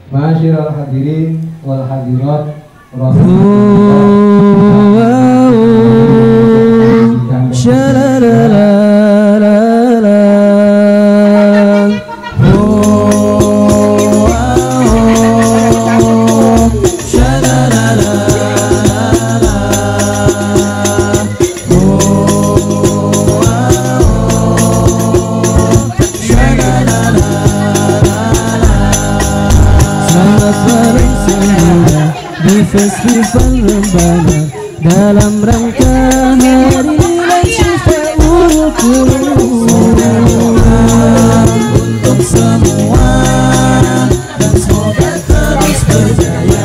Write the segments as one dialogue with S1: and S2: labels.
S1: Ma'asyiral hadirin wal hadirat,
S2: festival Rebana dalam rangka hari nilai Syifa'ul Qulub untuk semua dan semoga terus berjaya.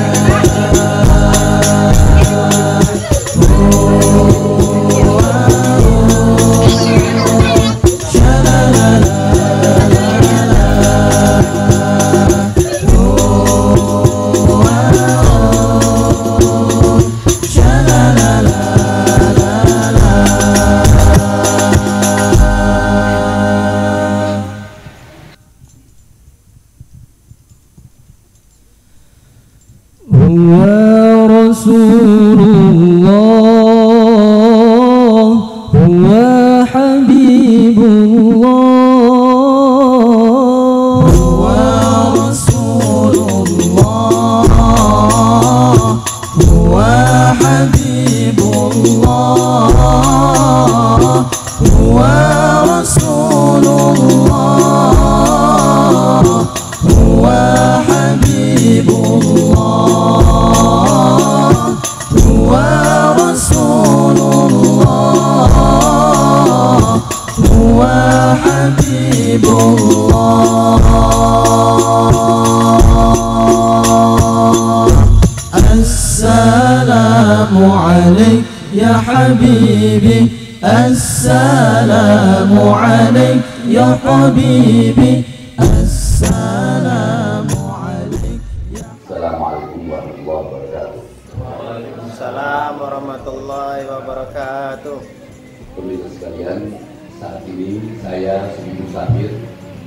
S2: Assalamu alaik ya habibi, assalamu alaik ya.
S3: Assalamualaikum warahmatullahi wabarakatuh.
S4: Waalaikumsalam warahmatullahi wabarakatuh.
S3: Pemirsa sekalian, saat ini saya Sudi Musafir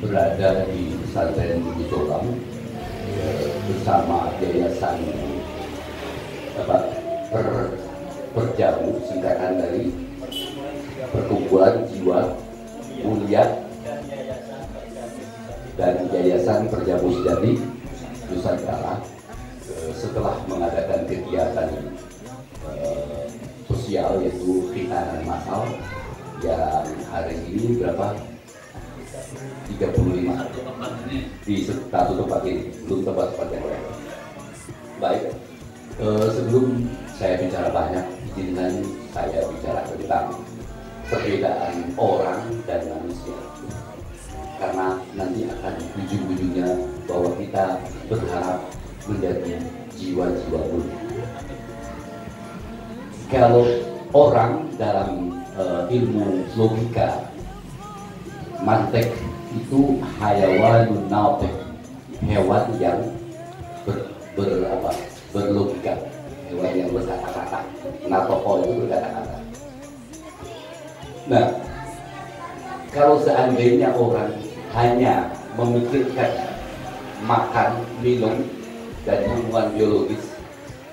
S3: berada di pesantren Bumi Solam bersama Yayasan Perjamu, singkatan dari Pertumbuhan Jiwa Mulia dan Yayasan Perjamu Sejati Nusantara. Setelah mengadakan kegiatan sosial yaitu khitanan massal yang hari ini berapa? 35 di satu tempat ini, belum tempat yang lain. Baik, sebelum saya bicara banyak, izinkan saya bicara tentang perbedaan orang dan manusia, karena nanti akan ujung-ujungnya bahwa kita berharap menjadi jiwa-jiwa mulia. Kalau orang dalam ilmu logika mantek itu hayawanun natik, hewan yang berlogika, hewan yang berkata-kata. Natoko itu berkata-kata. Nah, kalau seandainya orang hanya memikirkan makan, minum, dan hubungan biologis,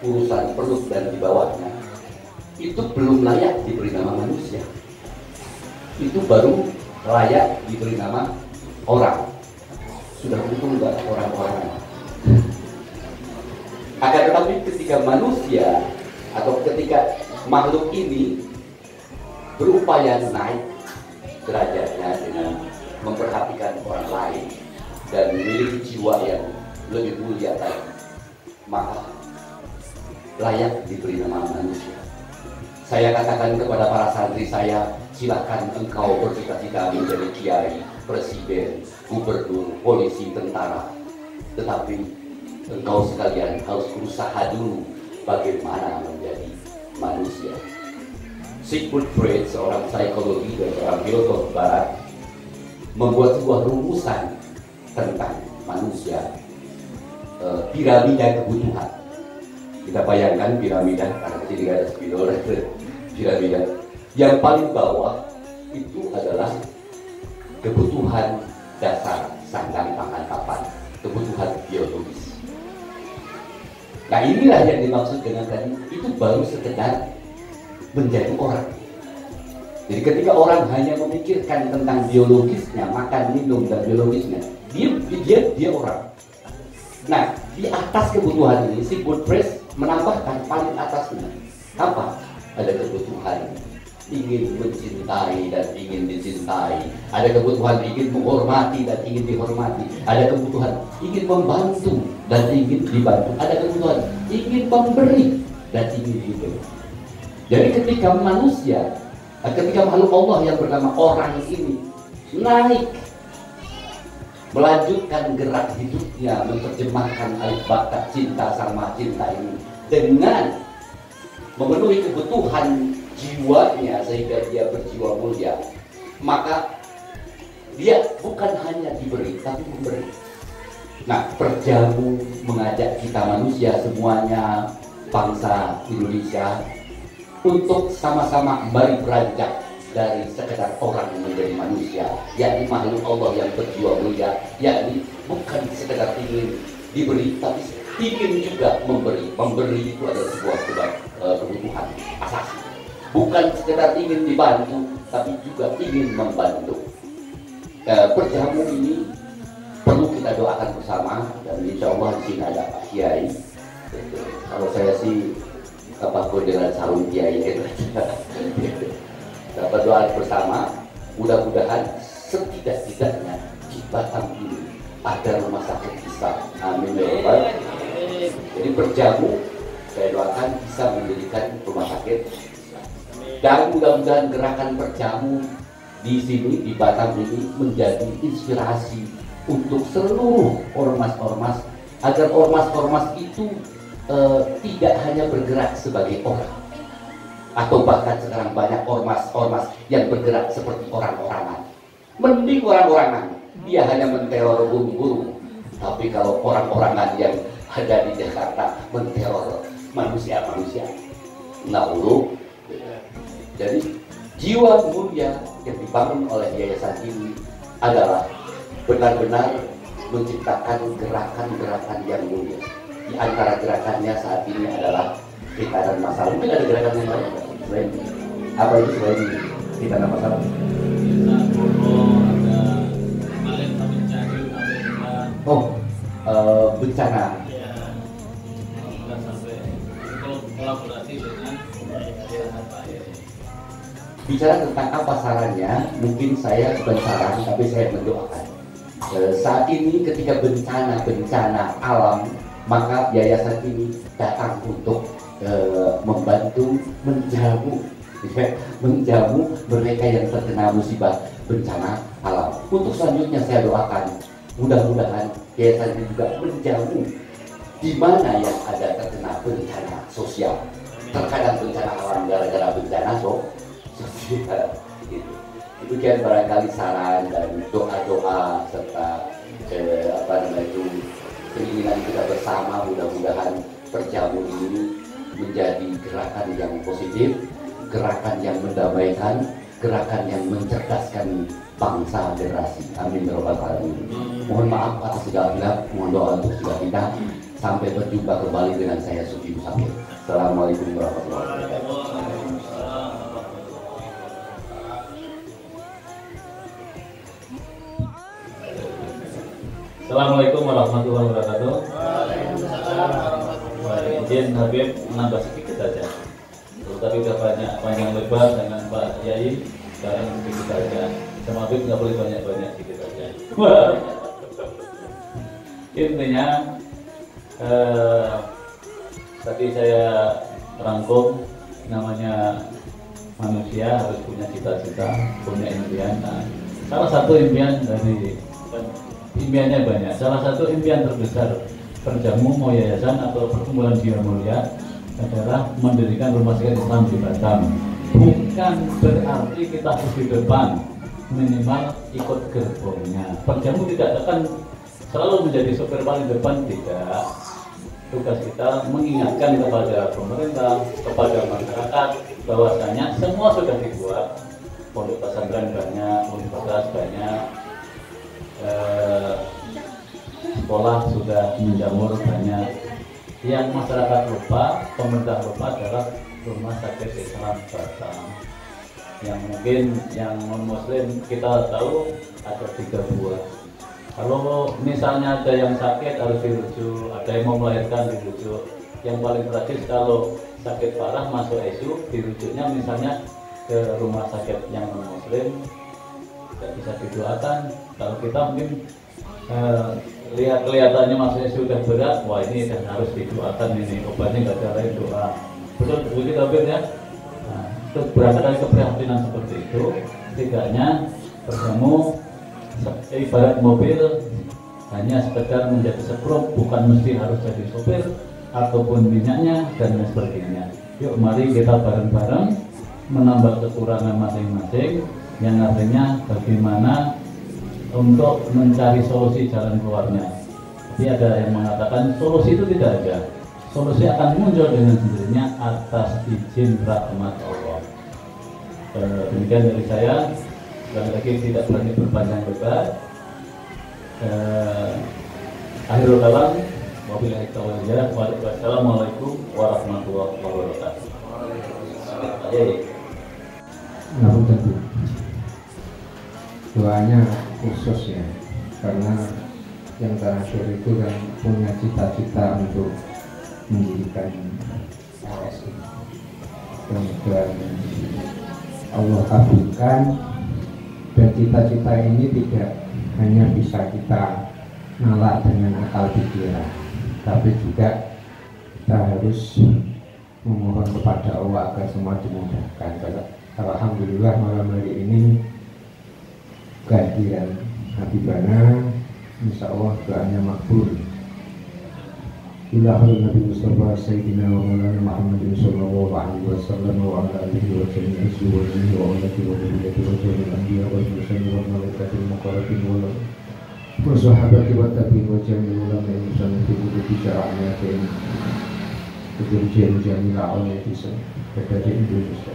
S3: urusan perut dan di bawahnya, itu belum layak diberi nama manusia. Itu baru layak diberi nama orang. Sudah untung nggak orang-orang. Akan tetapi ketika manusia atau ketika makhluk ini berupaya naik derajatnya dengan memperhatikan orang lain dan memiliki jiwa yang lebih mulia tadi, maka layak diberi nama manusia. Saya katakan kepada para santri saya, silakan engkau bercita-cita menjadi kiai, presiden, gubernur, polisi, tentara, tetapi engkau sekalian harus berusaha dulu bagaimana menjadi manusia. Sigmund Freud, seorang psikologi dan seorang filosof barat, membuat sebuah rumusan tentang manusia, piramida kebutuhan. Kita bayangkan piramida, karena di sini ada spidol, piramida yang paling bawah itu adalah kebutuhan dasar sandang pangan papan, kebutuhan biologis. Nah inilah yang dimaksud dengan tadi, itu baru sekedar menjadi orang. Jadi ketika orang hanya memikirkan tentang biologisnya, makan, minum, dan biologisnya, dia orang. Nah, di atas kebutuhan ini, si Woodbridge menambahkan paling atasnya. Apa? Ada kebutuhan ingin mencintai dan ingin dicintai. Ada kebutuhan ingin menghormati dan ingin dihormati. Ada kebutuhan ingin membantu dan ingin dibantu. Ada kebutuhan ingin memberi dan ingin diberi. Jadi ketika manusia, ketika makhluk Allah yang bernama orang ini naik, melanjutkan gerak hidupnya, menerjemahkan air bakat cinta sama cinta ini dengan memenuhi kebutuhan jiwanya sehingga dia berjiwa mulia, maka dia bukan hanya diberi tapi memberi. Nah, Perjamu mengajak kita manusia semuanya, bangsa Indonesia, untuk sama-sama mari beranjak dari sekedar orang menjadi manusia, yakni makhluk Allah yang berjiwa mulia, yakni bukan sekedar ingin diberi tapi ingin juga memberi. Memberi itu adalah sebuah kebutuhan asasi. Bukan sekedar ingin dibantu, tapi juga ingin membantu. Perjamu ini perlu kita doakan bersama, dan insya Allah di sini ada Pak Kiai. Kalau saya sih Koderan Sarung Kiai itu. Kita berdoa bersama, mudah-mudahan setidak-tidaknya di Batam ini ada rumah sakit Islam. Amin ya Rabbal. Jadi Perjamu saya doakan bisa mendirikan rumah sakit. Dan mudah-mudahan gerakan Perjamu di sini, di Batam ini menjadi inspirasi untuk seluruh ormas-ormas, agar ormas-ormas itu tidak hanya bergerak sebagai orang, atau bahkan sekarang banyak ormas-ormas yang bergerak seperti orang-orangan. Mending orang-orangan, dia hanya menteror guru-guru. Tapi kalau orang-orangan yang ada di Jakarta menteror manusia-manusia, nah jadi jiwa mulia yang dibangun oleh yayasan ini adalah benar-benar menciptakan gerakan-gerakan yang mulia. Di antara gerakannya saat ini adalah kita dan masalah. Mungkin ada gerakan yang lain selain apa itu, selain kita dan masalah? Oh, bencana. Bicara tentang apa sarannya, mungkin saya bukan saran, tapi saya mendoakan. Saat ini ketika bencana alam, maka yayasan ini datang untuk membantu menjamu mereka yang terkena musibah bencana alam. Untuk selanjutnya saya doakan, mudah-mudahan yayasan ini juga menjamu di mana yang ada terkena bencana sosial. Terkadang bencana alam gara-gara bencana sosial. Demikian barangkali saran dan doa-doa serta keinginan kita bersama. Mudah-mudahan Perjamu ini menjadi gerakan yang positif, gerakan yang mendamaikan, gerakan yang mencerdaskan bangsa generasi. Amin ya Rabbal Alamin. Mohon maaf atas segala hilaf, mohon doa untuk segala kita. Sampai berjumpa kembali dengan saya Suki Musafir. Assalamualaikum warahmatullahi wabarakatuh.
S5: Assalamualaikum warahmatullahi wabarakatuh. Izin Habib menambah sedikit saja. Tapi sudah banyak panjang lebar dengan Pak Yai, sekarang sedikit saja. Sama Habib nggak boleh banyak-banyak, sedikit saja. Intinya tadi saya rangkum, namanya manusia harus punya cita-cita, punya impian. Nah, salah satu impian dari impiannya banyak. Salah satu impian terbesar Perjamu mau yayasan atau perkumpulan jiwa mulia adalah mendirikan rumah sakit Islam di Batam. Bukan berarti kita harus di depan, minimal ikut gerbongnya. Perjamu tidak akan selalu menjadi sopir paling depan, tidak. Tugas kita mengingatkan kepada pemerintah, kepada masyarakat bahwasanya semua sudah dibuat. pondok pesantren banyak, universitas banyak, sekolah sudah menjamur banyak. Yang masyarakat lupa, pemerintah lupa adalah rumah sakit Islam Batam. Yang mungkin yang non-muslim kita tahu ada 3 buah. Kalau misalnya ada yang sakit harus dirujuk, ada yang mau melahirkan dirujuk. Yang paling tragis kalau sakit parah masuk ICU, dirujuknya misalnya ke rumah sakit yang non-muslim, tidak bisa didoakan. Kalau kita mungkin kelihatannya masuknya sudah berat, wah ini dan harus didoakan, ini obatnya nggak ada lain doa. Betul begitu Tabir ya. Nah, itu berasal dari keprihatinan seperti itu. Setidaknya bertemu ibarat mobil hanya sekedar menjadi sekrup, bukan mesti harus jadi sopir ataupun minyaknya dan lain sebagainya. Yuk mari kita bareng-bareng menambah kekurangan masing-masing, yang artinya bagaimana untuk mencari solusi jalan keluarnya. Tapi ada yang mengatakan solusi itu tidak ada. Solusi akan muncul dengan sendirinya atas izin rahmat Allah. Demikian dari saya. Sekali lagi tidak berani berpanjang lebar. Akhirul kalam, wabillahi taufiq. Wassalamualaikum warahmatullahi wabarakatuh.
S1: Doanya khusus ya, karena yang terakhir itu kan punya cita-cita untuk mendirikan LSI. Kemudian Allah kabulkan, dan cita-cita ini tidak hanya bisa kita nolak dengan akal pikiran, tapi juga kita harus memohon kepada Allah agar semua dimudahkan. Alhamdulillah malam hari ini kehadiran Habibana, insya Allah doanya makbul. Ilahul Nabi Mustafa Sayyidina wa Maulana Muhammadin sallallahu alaihi wasallam wa ala alihi wa sahbihi wa alihi wa alihi wa alihi wa sahbihi anbiya wa mursalin wa malaikatil muqarrabin wa sahabati wa tabi'in wa jami'il ulama yang musannifin fi bicaranya dan kemudian jami'il awalnya dari Indonesia,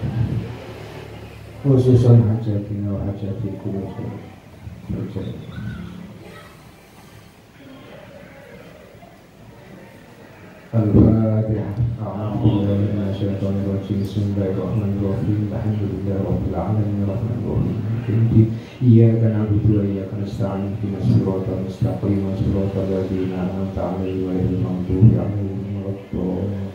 S1: khususan hajatina wa hajatikum berjaya. Al-Fatihah. A'udzu minasyaitonir rajim. Bismillahirrahmanirrahim. Alhamdulillahi rabbil alamin arrahmanir rahim. Iyyaka na'budu wa iyyaka nasta'in. Ihdinas siratal mustaqim. Siratal ladzina an'amta 'alaihim ghairil maghdubi 'alaihim waladdallin.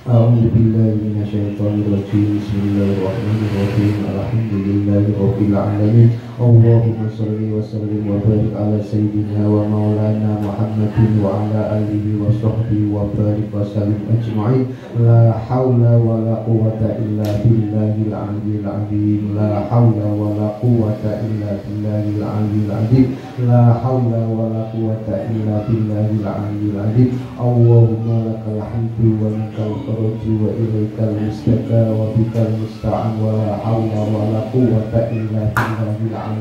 S1: A'udzu billahi minasyaitonir rajim. Bismillahirrahmanirrahim. Alhamdulillahi rabbil alamin. Allahumma shalli wa sallim wa barik ala sayyidina wa maulana Muhammadin wa ala alihi wa sahbihi wa barik wa sallim ajma'in. La hawla wa la quwwata illa billahil aliyyil azim. La hawla wa la quwwata illa billahil aliyyil azim. La hawla wa la quwwata illa billahil aliyyil azim. Allahumma lakal hamdu wa lakal faraju wa ilaikal mustaka wa bikal musta'an wa la hawla wa la quwwata illa billahil aliyyil.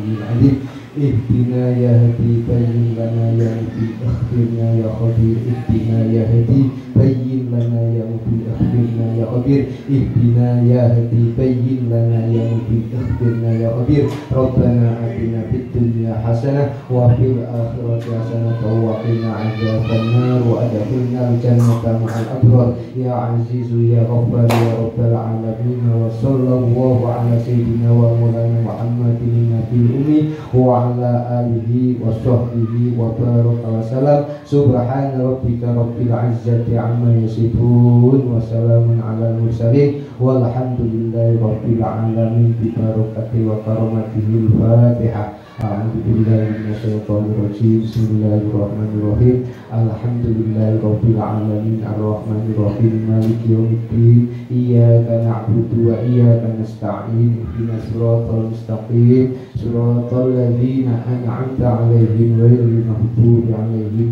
S1: Ihdina ya hadi bayyin lana ya mubin akhirna ya khabir. Ihdina ya hadi bayyin lana ya mubin akhirna ya khabir. Ihdina ya hadi bayyin lana ya mubin akhirna ya khabir. Rabbana atina fid dunya hasanah wa fil akhirati hasanah wa qina adzabannar wa adkhilna al-jannata ma'al abrar. Ya azizu ya ghaffar ya rabbal alamin. Wa sallallahu ala sayyidina wa maulana Muhammadin nabiyil ummi wa ala alihi wa sahbihi wa baraka wa salam. Subhana rabbika rabbil izzati amma yasifun wa salamun ala mursalin walhamdulillahi rabbil alamin bi barakati wa karamatihi al-Fatihah. A'udzu billahi minasyaitonir rajim. Bismillahirrahmanirrahim. Alhamdulillahi rabbil alamin arrahmanir rahim maliki yaumiddin. Iyyaka na'budu wa iyyaka nasta'in. Ihdinas siratal mustaqim. Siratal ladzina an'amta 'alaihim ghairil maghdubi 'alaihim